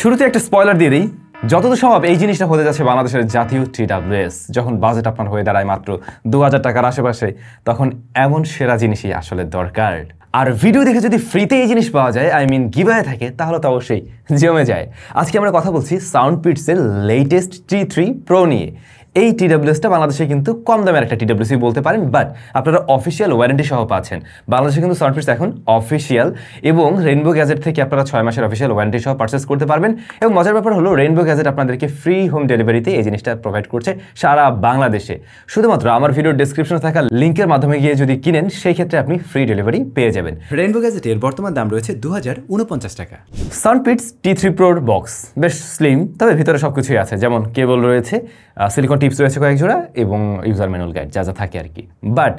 শুরুতে একটা স্পয়লার দিয়ে দিই, যতদূর সম্ভব এই জিনিসটা হতে যাচ্ছে বাংলাদেশের জাতীয় TWS। যখন বাজেট আপনার হয়ে দাঁড়ায় মাত্র 2000 টাকার আশেপাশে, তখন এমন সেরা জিনিসই আসলে দরকার। আর ভিডিও দেখে যদি ফ্রিতে এই জিনিস পাওয়া যায়, গিভঅ্যাওয়ে থাকে, তাহলে তো অবশ্যই জমে যায়। আজকে আমরা কথা বলছি সাউন্ডপিটসের লেটেস্ট T3 Pro নিয়ে। এই TWSটা বাংলাদেশে কিন্তু কম দামের একটা TWS বলতে পারেন, বাট আপনারা অফিসিয়াল ওয়ারেন্টি সহ পাচ্ছেন। বাংলাদেশে কিন্তু সাউন্ডপিটস এখন অফিসিয়াল, এবং রেইনবো গ্যাজেট থেকে আপনারা 6 মাসের অফিসিয়াল ওয়ারেন্টি সহ পারচেস করতে পারবেন। এবং মজার ব্যাপার হলো, রেইনবো গ্যাজেট আপনাদেরকে ফ্রি হোম ডেলিভারিতে এই জিনিসটা প্রোভাইড করছে সারা বাংলাদেশে। শুধুমাত্র আমার ভিডিওর ডেসক্রিপশনে থাকা লিঙ্কের মাধ্যমে গিয়ে যদি কিনেন, সেই ক্ষেত্রে আপনি ফ্রি ডেলিভারি পেয়ে যাবেন। রেইনবো গ্যাজেটের বর্তমান দাম রয়েছে 2049 টাকা। সাউন্ডপিটস T3 Proর বক্স বেশ স্লিম, তবে ভিতরে সবকিছুই আছে, যেমন কেবল রয়েছে, সিলিকন টিপস রয়েছে কয়েক জোড়া, এবং ইউজার ম্যানুয়াল গাইড যা যা থাকে আর কি। বাট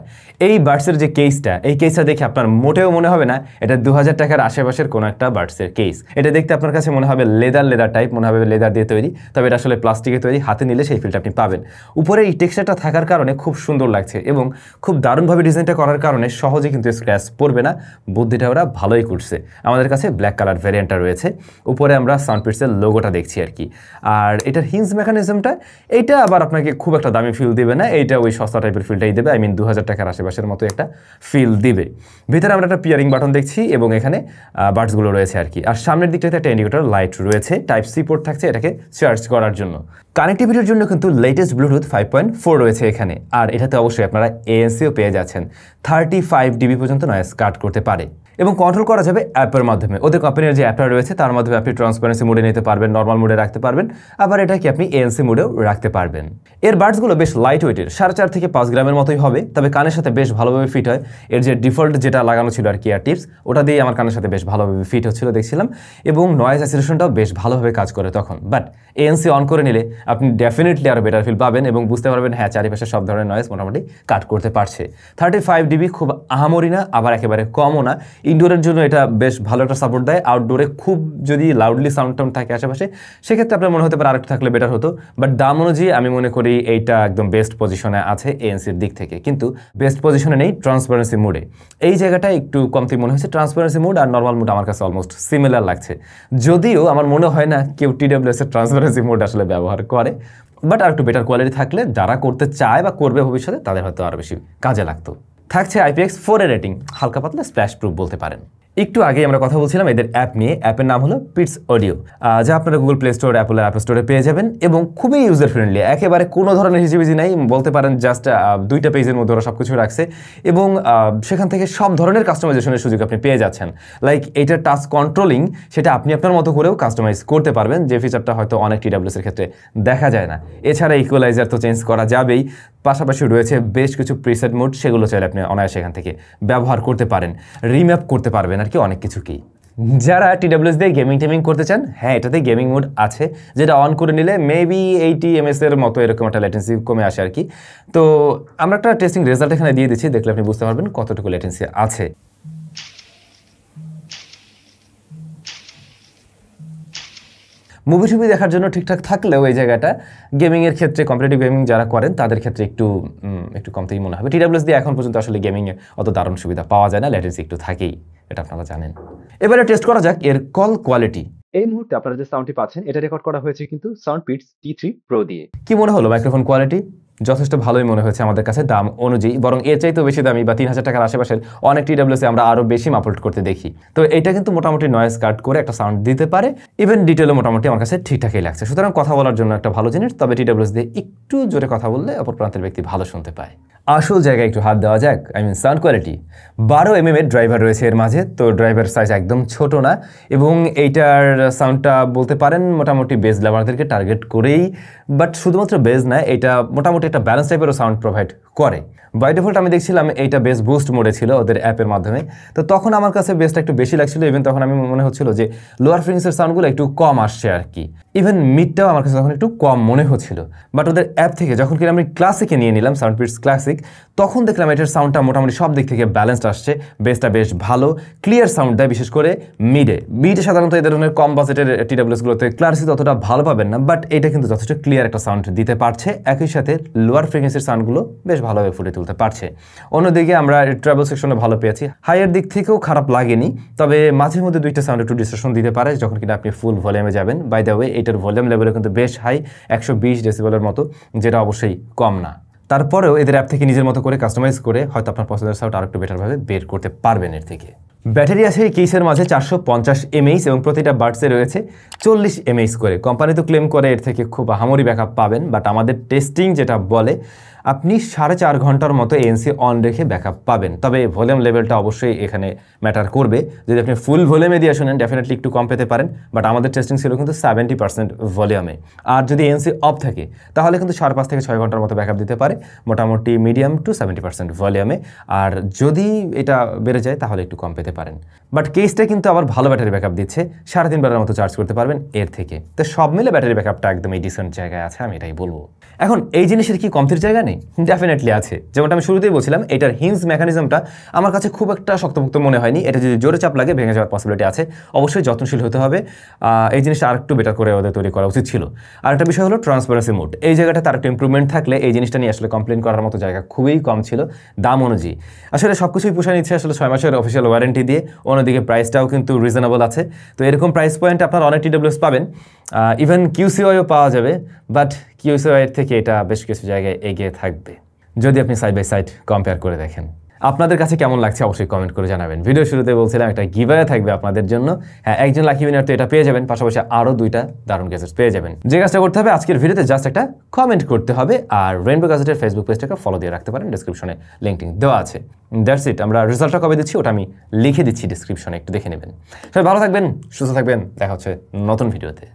এই বাডসের যে কেসটা, এই কেসটা দেখে আপনার মোটেও মনে হবে না এটা 2000 টাকার আশেপাশের কোনো একটা বাডসের কেস। এটা দেখতে আপনার কাছে মনে হবে লেদার টাইপ, মনে হবে লেদার দিয়ে তৈরি, তবে এটা আসলে প্লাস্টিকে তৈরি। হাতে নিলে সেই ফিলটা আপনি পাবেন। উপরে এই টেক্সচারটা থাকার কারণে খুব সুন্দর লাগছে, এবং খুব দারুণভাবে ডিজাইনটা করার কারণে সহজে কিন্তু স্ক্র্যাচ পড়বে না। বুদ্ধিটা ওরা ভালোই করছে। আমাদের কাছে ব্ল্যাক কালার ভ্যারিয়েন্টটা রয়েছে। উপরে আমরা সাউন্ডপিটসের লোগোটা দেখছি আর কি। আর এটার হিঞ্জ মেকানিজমটা, এইটা আবার আপনাকে খুব একটা দামি ফিল দিবে না, এইটা ওই সস্তা টাইপের ফিলটাই দেবে। 2000 টাকার আশেপাশের মতো একটা ফিল দিবে। ভিতরে আমরা একটা পিয়ারিং বাটন দেখছি, এবং এখানে বাডসগুলো রয়েছে আর কি। আর সামনের দিকটাতে একটা ইন্ডিকেটর লাইট রয়েছে, টাইপ সি পোর্ট থাকছে এটাকে চার্জ করার জন্য। কানেক্টিভিটির জন্য কিন্তু লেটেস্ট ব্লুটুথ 5.4 রয়েছে এখানে। আর এটাতে অবশ্যই আপনারা ANCও পেয়ে যাচ্ছেন। 35 dB পর্যন্ত নয়েজ কাট করতে পারে, এবং কন্ট্রোল করা যাবে অ্যাপের মাধ্যমে। ওদের কোম্পানির যে অ্যাপটা রয়েছে তার মাধ্যমে আপনি ট্রান্সপারেন্সি মোডে নিতে পারবেন, নর্মাল মোডে রাখতে পারবেন, আবার এটাকে আপনি ANC মোডেও রাখতে পারবেন। এর বাডসগুলো বেশ লাইট ওয়েটের, 4.5 থেকে 5 গ্রামের মতোই হবে, তবে কানের সাথে বেশ ভালোভাবে ফিট হয়। এর যে ডিফল্ট যেটা লাগানো ছিল আর কি, ইয়ার টিপস, ওটা দিয়ে আমার কানের সাথে বেশ ভালোভাবে ফিট হচ্ছিল দেখছিলাম, এবং নয়েজ অ্যাসিলেশনটাও বেশ ভালোভাবে কাজ করে তখন। বাট ANC অন করে নিলে আপনি ডেফিনেটলি আরও বেটার ফিল পাবেন, এবং বুঝতে পারবেন হ্যাঁ, চারিপাশে সব ধরনের নয়েজ মোটামুটি কাট করতে পারছে। 35 dB খুব আহামরি না, আবার একেবারে কমও না। ইনডোরের জন্য এটা বেশ ভালো একটা সাপোর্ট দেয়। আউটডোরে খুব যদি লাউডলি সাউন্ড থাকে আশেপাশে, সেক্ষেত্রে আপনার মনে হতে পারে আরেকটু থাকলে বেটার হতো। বাট দাম অনুযায়ী আমি মনে করি এইটা একদম বেস্ট পজিশনে আছে ANCর দিক থেকে, কিন্তু বেস্ট পজিশনে নেই ট্রান্সপারেন্সি মোডে। এই জায়গাটা একটু কমতি মনে হয়েছে। ট্রান্সপারেন্সি মোড আর নর্মাল মোড আমার কাছে অলমোস্ট সিমিলার লাগছে, যদিও আমার মনে হয় না কেউ TWS এর ট্রান্সপারেন্সি মোড আসলে ব্যবহার করে। বাট আর একটু বেটার কোয়ালিটি থাকলে যারা করতে চায় বা করবে ভবিষ্যতে, তাদের হয়তো আরও বেশি কাজে লাগতো। থাকছে IPX4 এর রেটিং, হালকা পাতলা স্প্ল্যাশ প্রুফ বলতে পারেন। একটু আগে আমরা কথা বলছিলাম এদের অ্যাপ নিয়ে। অ্যাপের নাম হলো পিটস অডিও, যা আপনারা Google play store, Apple app স্টোরে পেয়ে যাবেন, এবং খুবই ইউজার ফ্রেন্ডলি। একেবারে কোনো ধরনের হিজিবিজি নাই বলতে পারেন, জাস্ট 2টা পেজের মধ্যে ওরা সব কিছু রাখছে, এবং সেখান থেকে সব ধরনের কাস্টমাইজেশনের সুযোগ আপনি পেয়ে যাচ্ছেন। লাইক এইটার টাচ কন্ট্রোলিং, সেটা আপনি আপনার মতো করেও কাস্টমাইজ করতে পারবেন, যে ফিচারটা হয়তো অনেক TWS এর ক্ষেত্রে দেখা যায় না। এছাড়া ইকুয়ালাইজার তো চেঞ্জ করা যাবেই, পাশাপাশি রয়েছে বেশ কিছু প্রিসেট মোড, সেগুলো চাইলে আপনি অনায়াসে এখান থেকে ব্যবহার করতে পারেন, রিম্যাপ করতে পারবেন আর কি অনেক কিছুকেই। যারা TWS দিয়ে গেমিং করতে চান, হ্যাঁ, এটাতে গেমিং মোড আছে, যেটা অন করে নিলে মেবি 80 ms এর মতো এরকম একটা ল্যাটেন্সি কমে আসে আর কি। তো আমরা একটা টেস্টিং রেজাল্ট এখানে দিয়ে দিচ্ছি, দেখলে আপনি বুঝতে পারবেন কতটুকু ল্যাটেন্সি আছে। মুভি টুভি দেখার জন্য ঠিকঠাক থাকলেও এই জায়গাটা গেমিংয়ের ক্ষেত্রে, কম্পিটিটিভ গেমিং যারা করেন তাদের ক্ষেত্রে একটু কমতেই মনে হবে। TWS দিয়ে এখন পর্যন্ত আসলে গেমিংয়ে অত দারুণ সুবিধা পাওয়া যায় না, ল্যাটেন্সি একটু থাকেই, এটা আপনারা জানেন। এবারে টেস্ট করা যাক এর কল কোয়ালিটি। এই মুহূর্তে আপনারা যে সাউন্ডটি পাচ্ছেন, এটা রেকর্ড করা হয়েছে কিন্তু সাউন্ডপিটস T3 Pro দিয়ে। কি মনে হলো মাইক্রোফোন কোয়ালিটি? যথেষ্ট ভালোই মনে হয়েছে আমার কাছে দাম অনুযায়ী, বরং এর চাইতেও বেশি দামি বা 3000 টাকার আশেপাশের অনেক TWS আমরা আরও বেশি মাপল্ট করতে দেখি। তো এটা কিন্তু মোটামুটি নয়েজ কাট করে একটা সাউন্ড দিতে পারে, ইভেন ডিটেলও মোটামুটি আমার কাছে ঠিকঠাকই লাগছে। সুতরাং কথা বলার জন্য একটা ভালো জিনিস, তবে TWS দিয়ে একটু জোরে কথা বললে অপর প্রান্তের ব্যক্তি ভালো শুনতে পায়। আসল জায়গায় একটু হাত দেওয়া যাক, সাউন্ড কোয়ালিটি। 12 mm এর ড্রাইভার রয়েছে এর মাঝে, তো ড্রাইভার সাইজ একদম ছোট না, এবং এইটার সাউন্ডটা বলতে পারেন মোটামুটি বেস লাভারদেরকে টার্গেট করেই। বাট শুধুমাত্র বেস না, এটা মোটামুটি একটা ব্যালেন্স টাইপেরও সাউন্ড প্রোভাইড করে। বাই ডিফল্ট আমি দেখছিলাম এইটা বেস বুস্ট মোডে ছিল ওদের অ্যাপের মাধ্যমে, তো তখন আমার কাছে বেসটা একটু বেশি লাগছিল। ইভেন তখন আমি মনে হচ্ছিল যে লোয়ার ফ্রিকোয়েন্সির সাউন্ডগুলো একটু কম আসছে আর কি। ইভেন মিডটাও আমার কাছে তখন একটু কম মনে হচ্ছিল। বাট ওদের অ্যাপ থেকে যখন কিনা আমি ক্লাসিকে নিয়ে নিলাম, সাউন্ডপিটস ক্লাসিক, তখন দেখলাম এটার সাউন্ডটা মোটামুটি সব দিক থেকে ব্যালেন্সড আসছে। বেসটা বেশ ভালো, ক্লিয়ার সাউন্ড দেয়, বিশেষ করে মিডে সাধারণত এই ধরনের কম বাজেটের TWSগুলোতে ক্লারিটি ততটা ভালো পাবেন না, বাট এটা কিন্তু যথেষ্ট ক্লিয়ার একটা সাউন্ড দিতে পারছে। একই সাথে লোয়ার ফ্রিকোয়েন্সির সাউন্ডগুলো বেশ ভালোভাবে ফুটিয়ে তুলতে পারছে। অন্যদিকে আমরা ট্রাভেল সেকশনে ভালো পেয়েছি, হাইয়ের দিক থেকেও খারাপ লাগেনি, তবে মাঝে মধ্যে দুইটা সাউন্ড একটু ডিস্টরশন দিতে পারে যখন কিনা আপনি ফুল ভলিউমে যাবেন। বাই দ্য ওয়ে এটার ভলিউম লেভেলে কিন্তু বেশ হাই, 120 ডেসিবেলের মতো, যেটা অবশ্যই কম না। তারপরেও এদের অ্যাপ থেকে নিজের মতো করে কাস্টমাইজ করে হয়তো আপনার পছন্দের সাউন্ড আরেকটু বেটারভাবে বের করতে পারবেন এর থেকে। ব্যাটারি আছে এই কেসের মাঝে 450 mAh এবং প্রতিটা বাডসে রয়েছে 40 mAh করে। কোম্পানি তো ক্লেম করে এর থেকে খুব আহামরি ব্যাকআপ পাবেন, বাট আমাদের টেস্টিং যেটা বলে আপনি 4.5 ঘন্টার মতো এএনসি অন রেখে ব্যাকআপ পাবেন। তবে ভলিউম লেভেলটা অবশ্যই এখানে ম্যাটার করবে। যদি আপনি ফুল ভলিউমে দিয়ে শোনেন ডেফিনেটলি একটু কম পেতে পারেন, বাট আমাদের টেস্টিং ছিল কিন্তু 70% ভলিউমে। আর যদি এএনসি অফ থাকে তাহলে কিন্তু 5.5 থেকে 6 ঘন্টার মতো ব্যাকআপ দিতে পারে, মোটামুটি মিডিয়াম টু 70% ভলিউমে। আর যদি এটা বেড়ে যায় তাহলে একটু কম পেতে পারেন। বাট কেসটা কিন্তু আবার ভালো ব্যাটারি ব্যাকআপ দিচ্ছে, 3.5 বারের মতো চার্জ করতে পারবেন এর থেকে। তো সব মিলে ব্যাটারি ব্যাকআপটা একদমই ডিসেন্ট জায়গায় আছে, আমি এটাই বলবো। এখন এই জিনিসের কি কমতির জায়গা নেই? ডেফিনেটলি আছে। যেমনটা আমি শুরুতেই বলছিলাম, এটার হিঞ্জ মেকানিজমটা আমার কাছে খুব একটা শক্তপোক্ত মনে হয়নি। এটা যদি জোরে চাপ লাগে ভেঙে যাওয়ার পসিবিলিটি আছে, অবশ্যই যত্নশীল হতে হবে। এই জিনিসটা আরেকটু বেটার করে ওদের তৈরি করা উচিত ছিল। আর একটা বিষয় হলো ট্রান্সপারেন্সি মোড, এই জায়গাটা তার একটা ইম্প্রুভমেন্ট থাকলে এই জিনিসটা নিয়ে আসলে কমপ্লেন করার মতো জায়গা খুবই কম ছিল দাম অনুযায়ী। আসলে সব কিছুই পোষায় নিচ্ছে আসলে 6 মাসের অফিসিয়াল ওয়ারেন্টি দিয়ে, অন্যদিকে প্রাইসটাও কিন্তু রিজনেবল আছে। তো এরকম প্রাইস পয়েন্ট আপনার অনেক TWS পাবেন, ইভেন QCOও পাওয়া যাবে, বাট QCO এর থেকে এটা বেশ কিছু জায়গায় এগিয়ে থাকবে যদি আপনি সাইড বাই সাইড কম্পেয়ার করে দেখেন। আপনাদের কাছে কেমন লাগছে অবশ্যই কমেন্ট করে জানাবেন। ভিডিও শুরুতে বলছিলাম একটা গিভঅ্যাওয়ে থাকবে আপনাদের জন্য। হ্যাঁ, একজন লাকি উইনার তো এটা পেয়ে যাবেন, পাশাপাশি আরও 2টা দারুণ গ্যাজেটস পেয়ে যাবেন। যে কাজটা করতে হবে আজকের ভিডিওতে জাস্ট একটা কমেন্ট করতে হবে, আর রেইনবো গ্যাজেটের ফেসবুক পেজটাকে ফলো দিয়ে রাখতে পারেন, ডিসক্রিপশনে লিঙ্কটিং দেওয়া আছে। That's it. আমরা রেজাল্টটা কবে দিচ্ছি ওটা আমি লিখে দিচ্ছি ডিসক্রিপশনে, একটু দেখে নেবেন। সবাই ভালো থাকবেন, সুস্থ থাকবেন, দেখা হচ্ছে নতুন ভিডিওতে।